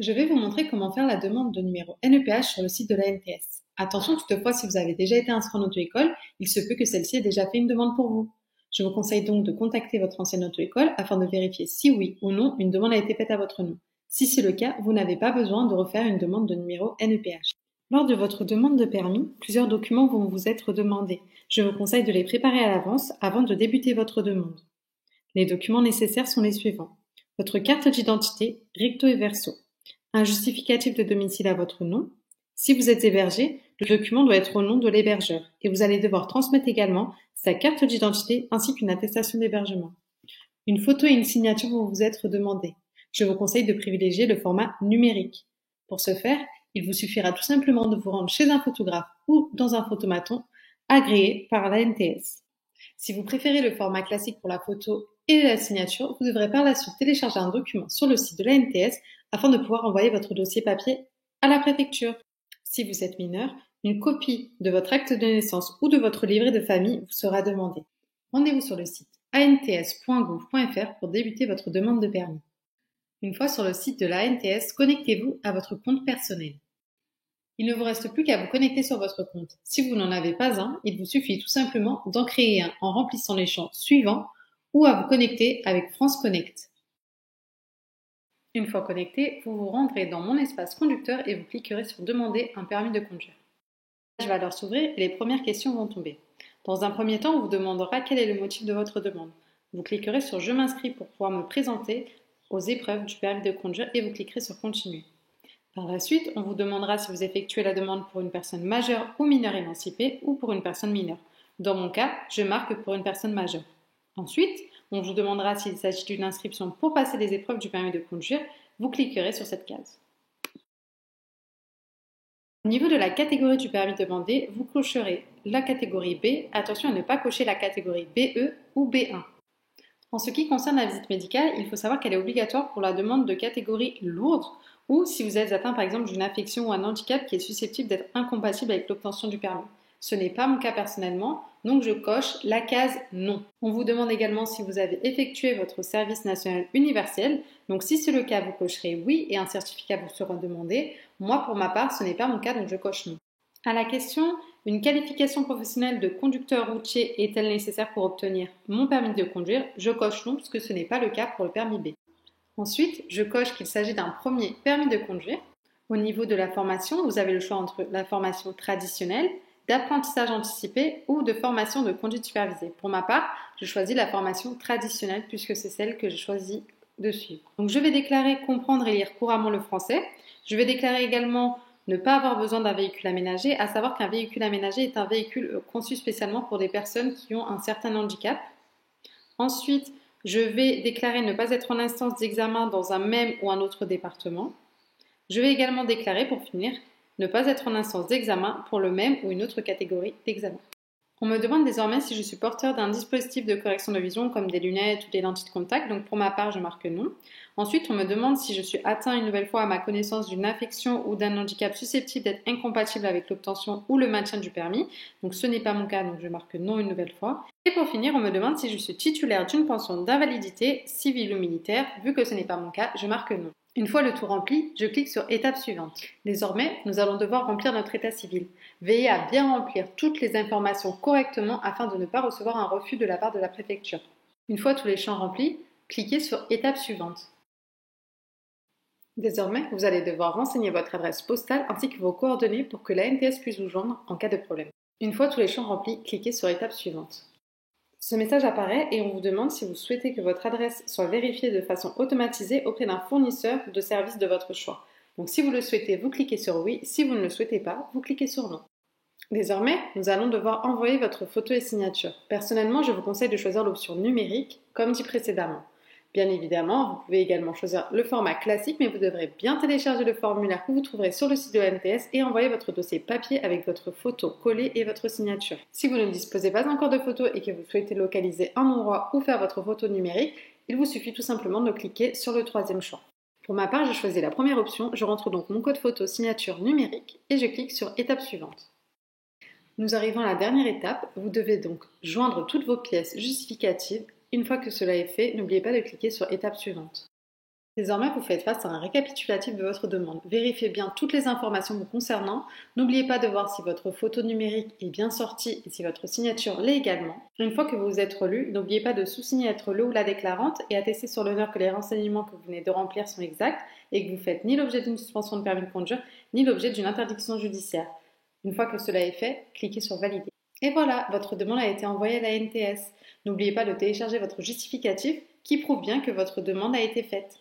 Je vais vous montrer comment faire la demande de numéro NEPH sur le site de l'ANTS. Attention toutefois, si vous avez déjà été inscrit en auto-école, il se peut que celle-ci ait déjà fait une demande pour vous. Je vous conseille donc de contacter votre ancienne auto-école afin de vérifier si oui ou non une demande a été faite à votre nom. Si c'est le cas, vous n'avez pas besoin de refaire une demande de numéro NEPH. Lors de votre demande de permis, plusieurs documents vont vous être demandés. Je vous conseille de les préparer à l'avance avant de débuter votre demande. Les documents nécessaires sont les suivants. Votre carte d'identité, recto et verso. Un justificatif de domicile à votre nom. Si vous êtes hébergé, le document doit être au nom de l'hébergeur et vous allez devoir transmettre également sa carte d'identité ainsi qu'une attestation d'hébergement. Une photo et une signature vont vous être demandées. Je vous conseille de privilégier le format numérique. Pour ce faire, il vous suffira tout simplement de vous rendre chez un photographe ou dans un photomaton agréé par l'ANTS. Si vous préférez le format classique pour la photo et la signature, vous devrez par la suite télécharger un document sur le site de l'ANTS afin de pouvoir envoyer votre dossier papier à la préfecture. Si vous êtes mineur, une copie de votre acte de naissance ou de votre livret de famille vous sera demandée. Rendez-vous sur le site ants.gouv.fr pour débuter votre demande de permis. Une fois sur le site de l'ANTS, connectez-vous à votre compte personnel. Il ne vous reste plus qu'à vous connecter sur votre compte. Si vous n'en avez pas un, il vous suffit tout simplement d'en créer un en remplissant les champs suivants ou à vous connecter avec France Connect. Une fois connecté, vous vous rendrez dans Mon espace conducteur et vous cliquerez sur Demander un permis de conduire. La page va alors s'ouvrir et les premières questions vont tomber. Dans un premier temps, on vous demandera quel est le motif de votre demande. Vous cliquerez sur Je m'inscris pour pouvoir me présenter aux épreuves du permis de conduire et vous cliquerez sur Continuer. Par la suite, on vous demandera si vous effectuez la demande pour une personne majeure ou mineure émancipée ou pour une personne mineure. Dans mon cas, je marque pour une personne majeure. Ensuite, on vous demandera s'il s'agit d'une inscription pour passer les épreuves du permis de conduire. Vous cliquerez sur cette case. Au niveau de la catégorie du permis demandé, vous cocherez la catégorie B. Attention à ne pas cocher la catégorie BE ou B1. En ce qui concerne la visite médicale, il faut savoir qu'elle est obligatoire pour la demande de catégorie lourde ou si vous êtes atteint par exemple d'une affection ou un handicap qui est susceptible d'être incompatible avec l'obtention du permis. Ce n'est pas mon cas personnellement, donc je coche la case non. On vous demande également si vous avez effectué votre service national universel. Donc si c'est le cas, vous cocherez oui et un certificat vous sera demandé. Moi pour ma part, ce n'est pas mon cas, donc je coche non. À la question, une qualification professionnelle de conducteur routier est-elle nécessaire pour obtenir mon permis de conduire? Je coche non puisque ce n'est pas le cas pour le permis B. Ensuite, je coche qu'il s'agit d'un premier permis de conduire. Au niveau de la formation, vous avez le choix entre la formation traditionnelle, d'apprentissage anticipé ou de formation de conduite supervisée. Pour ma part, je choisis la formation traditionnelle puisque c'est celle que j'ai choisi de suivre. Donc je vais déclarer comprendre et lire couramment le français. Je vais déclarer également ne pas avoir besoin d'un véhicule aménagé, à savoir qu'un véhicule aménagé est un véhicule conçu spécialement pour des personnes qui ont un certain handicap. Ensuite, je vais déclarer ne pas être en instance d'examen dans un même ou un autre département. Je vais également déclarer, pour finir, ne pas être en instance d'examen pour le même ou une autre catégorie d'examen. On me demande désormais si je suis porteur d'un dispositif de correction de vision comme des lunettes ou des lentilles de contact, donc pour ma part je marque non. Ensuite on me demande si je suis atteint une nouvelle fois à ma connaissance d'une affection ou d'un handicap susceptible d'être incompatible avec l'obtention ou le maintien du permis, donc ce n'est pas mon cas, donc je marque non une nouvelle fois. Et pour finir on me demande si je suis titulaire d'une pension d'invalidité civile ou militaire, vu que ce n'est pas mon cas, je marque non. Une fois le tout rempli, je clique sur étape suivante. Désormais, nous allons devoir remplir notre état civil. Veillez à bien remplir toutes les informations correctement afin de ne pas recevoir un refus de la part de la préfecture. Une fois tous les champs remplis, cliquez sur étape suivante. Désormais, vous allez devoir renseigner votre adresse postale ainsi que vos coordonnées pour que l'ANTS puisse vous joindre en cas de problème. Une fois tous les champs remplis, cliquez sur étape suivante. Ce message apparaît et on vous demande si vous souhaitez que votre adresse soit vérifiée de façon automatisée auprès d'un fournisseur de services de votre choix. Donc si vous le souhaitez, vous cliquez sur oui. Si vous ne le souhaitez pas, vous cliquez sur non. Désormais, nous allons devoir envoyer votre photo et signature. Personnellement, je vous conseille de choisir l'option numérique, comme dit précédemment. Bien évidemment, vous pouvez également choisir le format classique, mais vous devrez bien télécharger le formulaire que vous trouverez sur le site de l'ANTS et envoyer votre dossier papier avec votre photo collée et votre signature. Si vous ne disposez pas encore de photos et que vous souhaitez localiser un endroit ou faire votre photo numérique, il vous suffit tout simplement de cliquer sur le troisième champ. Pour ma part, je choisis la première option, je rentre donc mon code photo signature numérique et je clique sur étape suivante. Nous arrivons à la dernière étape, vous devez donc joindre toutes vos pièces justificatives. Une fois que cela est fait, n'oubliez pas de cliquer sur étape suivante. Désormais, vous faites face à un récapitulatif de votre demande. Vérifiez bien toutes les informations vous concernant. N'oubliez pas de voir si votre photo numérique est bien sortie et si votre signature l'est également. Une fois que vous vous êtes relu, n'oubliez pas de sous-signer être le ou la déclarante et attester sur l'honneur que les renseignements que vous venez de remplir sont exacts et que vous faites ni l'objet d'une suspension de permis de conduire, ni l'objet d'une interdiction judiciaire. Une fois que cela est fait, cliquez sur Valider. Et voilà, votre demande a été envoyée à la NTS. N'oubliez pas de télécharger votre justificatif qui prouve bien que votre demande a été faite.